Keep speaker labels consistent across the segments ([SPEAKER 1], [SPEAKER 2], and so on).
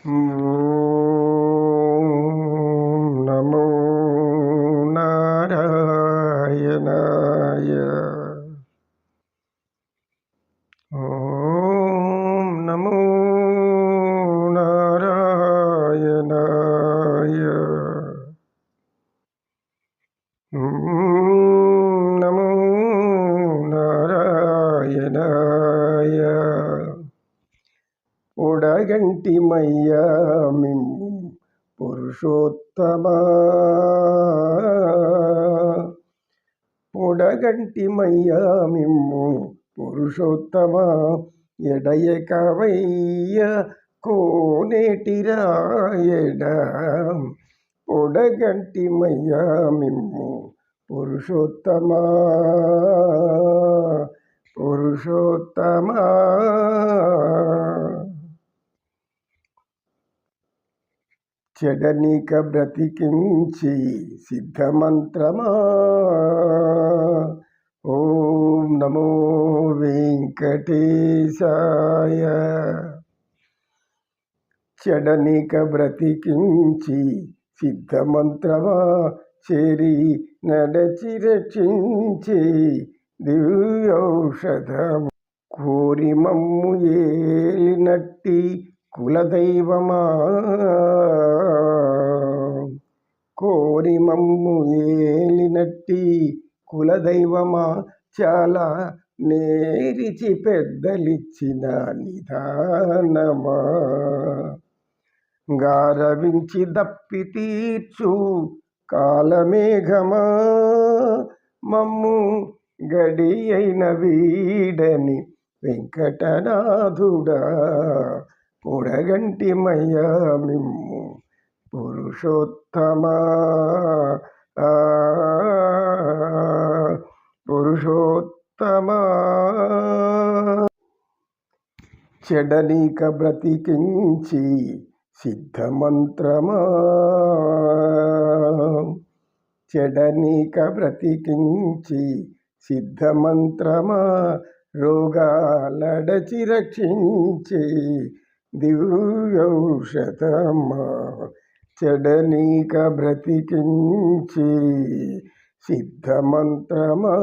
[SPEAKER 1] ఓం నమో నారాయణాయ. ఓం నమో నారాయణాయ. ఓం నమో నారాయణాయ. ఉడగంటి మయ్యా మిమ్ము పురుషోత్తమా, ఉడగంటి మయ్యా మిమ్ము పురుషోత్తమా, ఎడయకవయ్య కోనేటిరాయడ. ఉడగంటి మయ్యా మిమ్ము పురుషోత్తమా, పురుషోత్తమా. చెడనిక బ్రతికించి సిద్ధమంత్రమా, ఓం నమో వెంకటేశాయ. చెడనిక బ్రతికించి సిద్ధమంత్రమా, చేరి నడచి రక్షించి దివ్యౌషధము. కోరి మమ్ము ఏలినట్టి కులదైవమా, కోరి మమ్ము ఏలినట్టి కులదైవమా, చాలా నేరిచి పెద్దలిచ్చిన నిదానమా. గారవించి దప్పి తీర్చు కాలమేఘమా, మమ్ము గడి అయిన వీడని వెంకటనాథుడా. ఉడగంటి మయ్యా మిమ్ము పురుషోత్తమా, పురుషోత్తమా. చెడనిక బ్రతికించి సిద్ధమంత్రమా, చెడనిక బ్రతికించి సిద్ధమంత్రమా, రోగాలడచి రక్షించి దివ్యౌషధమా. చెడనిక బ్రతికించి సిద్ధమంత్రమా,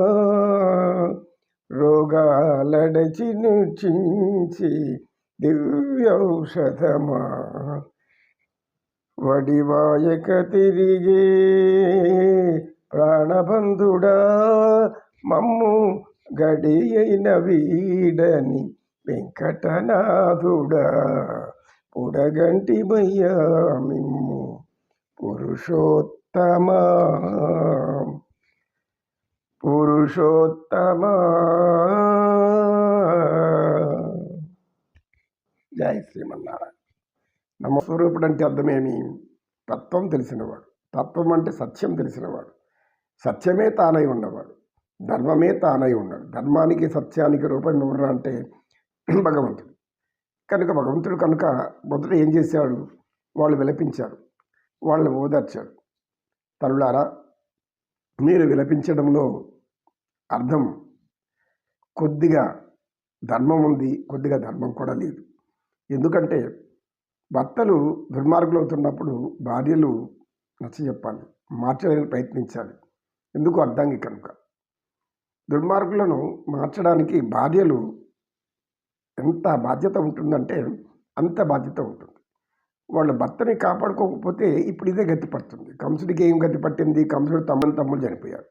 [SPEAKER 1] రోగాలడచి నృచించి దివ్యౌషధమా. వడివాయక తిరిగే ప్రాణబంధుడా, మమ్ము గడి అయిన వీడని వెంకటనాథుడా. ఉడగంటి మయ్యా మిమ్ము పురుషోత్తమా, పురుషోత్తమా. జై శ్రీమన్నారాయణ. నమస్వరూపుడు అంటే అర్థమేమి? తత్వం తెలిసినవాడు. తత్వం అంటే సత్యం తెలిసినవాడు. సత్యమే తానై ఉన్నవాడు. ధర్మమే తానై ఉన్నాడు. ధర్మానికి సత్యానికి రూపం ఎవరు అంటే భగవంతుడు. భగవంతుడు కనుక మొదట ఏం చేశాడు? వాళ్ళు విలపించారు, వాళ్ళని ఓదార్చాడు. తరులారా, మీరు విలపించడంలో అర్థం కొద్దిగా ధర్మం ఉంది, కొద్దిగా ధర్మం కూడా లేదు. ఎందుకంటే భర్తలు దుర్మార్గులు అవుతున్నప్పుడు భార్యలు నచ్చజెప్పాలి, మార్చడానికి ప్రయత్నించాలి. ఎందుకు అర్థంగి కనుక దుర్మార్గులను మార్చడానికి భార్యలు ఎంత బాధ్యత ఉంటుందంటే అంత బాధ్యత ఉంటుంది. వాళ్ళ భర్తని కాపాడుకోకపోతే ఇప్పుడు ఇదే గతి పడుతుంది. కంసుడికి ఏం గతి పట్టింది? కంసుడు తమ్ముడు చనిపోయారు.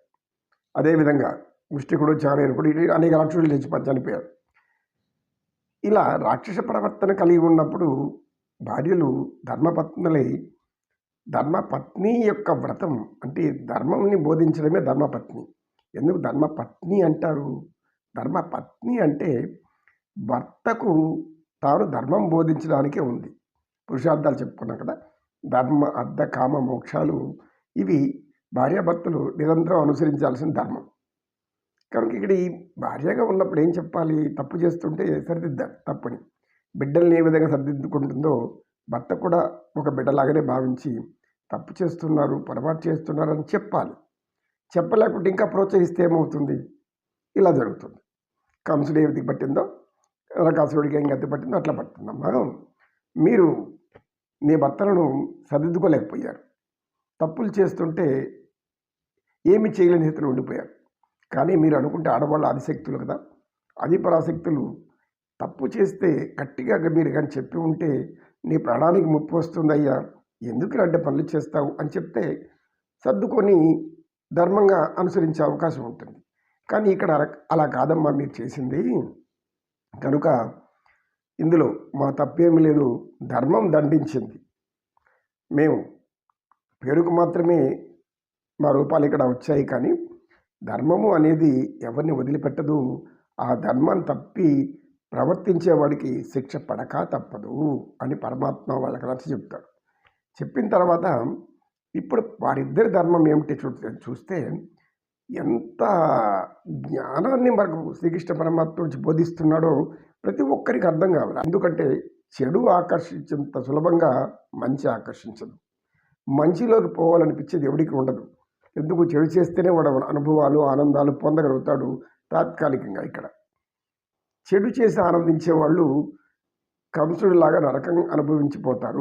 [SPEAKER 1] అదేవిధంగా ముష్టికుడు, చాణేరుకుడు, అనేక రాక్షసులు చనిపోయారు. ఇలా రాక్షస ప్రవర్తన కలిగి ఉన్నప్పుడు భార్యలు ధర్మపత్నులై, ధర్మపత్ని యొక్క వ్రతం అంటే ధర్మంని బోధించడమే ధర్మపత్ని. ఎందుకు ధర్మపత్ని అంటారు? ధర్మపత్ని అంటే భర్తకు తాను ధర్మం బోధించడానికే ఉంది. పురుషార్థాలు చెప్పుకున్నాం కదా, ధర్మ, అర్థ, కామ, మోక్షాలు. ఇవి భార్యాభర్తలు నిరంతరం అనుసరించాల్సిన ధర్మం. కనుక ఇక్కడ ఈ భార్యగా ఉన్నప్పుడు ఏం చెప్పాలి? తప్పు చేస్తుంటే సరిదిద్దాలి తప్పుని. బిడ్డల్ని ఏ విధంగా సరిదిద్దుకుంటుందో భర్త కూడా ఒక బిడ్డలాగానే భావించి తప్పు చేస్తున్నారు, పొరపాటు చేస్తున్నారు అని చెప్పాలి. చెప్పలేకుంటే ఇంకా ప్రోత్సహిస్తే ఏమవుతుంది? ఇలా జరుగుతుంది. కంసుడు ఏ విధికి పట్టిందో నరకాసురుడికి ఏం గతి పట్టిందో అట్లా పడుతుందమ్మా. మీరు నీ భర్తలను సరిదిద్దుకోలేకపోయారు. తప్పులు చేస్తుంటే ఏమి చేయలేని స్థితిలో ఉండిపోయారు. కానీ మీరు అనుకుంటే ఆడవాళ్ళు ఆదిశక్తులు కదా, ఆది పరాశక్తులు తప్పు చేస్తే గట్టిగా మీరు కానీ చెప్పి ఉంటే నీ ప్రాణానికి ముప్పు వస్తుందయ్యా, ఎందుకు ఇలాంటి పనులు చేస్తావు అని చెప్తే సర్దుకొని ధర్మంగా అనుసరించే అవకాశం ఉంటుంది. కానీ ఇక్కడ అలా కాదమ్మా మీరు చేసింది, కనుక ఇందులో మా తప్పేమీ లేదు, ధర్మం దండించింది. మేము పేరుకు మాత్రమే మా రూపాలు ఇక్కడ వచ్చాయి, కానీ ధర్మము అనేది ఎవరిని వదిలిపెట్టదు. ఆ ధర్మం తప్పి ప్రవర్తించేవాడికి శిక్ష పడక తప్పదు అని పరమాత్మ వాళ్ళకి నచ్చ చెప్తాడు. చెప్పిన తర్వాత ఇప్పుడు వారిద్దరి ధర్మం ఏమిటి చూస్తే ఎంత జ్ఞానాన్ని మనకు శ్రీకృష్ణ పరమాత్మ నుంచి బోధిస్తున్నాడో ప్రతి ఒక్కరికి అర్థం కావాలి. ఎందుకంటే చెడు ఆకర్షించేంత సులభంగా మంచి ఆకర్షించదు. మంచిలోకి పోవాలనిపించేది ఎవరికి ఉండదు. ఎందుకు? చెడు చేస్తేనే వాడు అనుభవాలు ఆనందాలు పొందగలుగుతాడు తాత్కాలికంగా. ఇక్కడ చెడు చేసి ఆనందించే వాళ్ళు కంసుడిలాగా నరకం అనుభవించిపోతారు.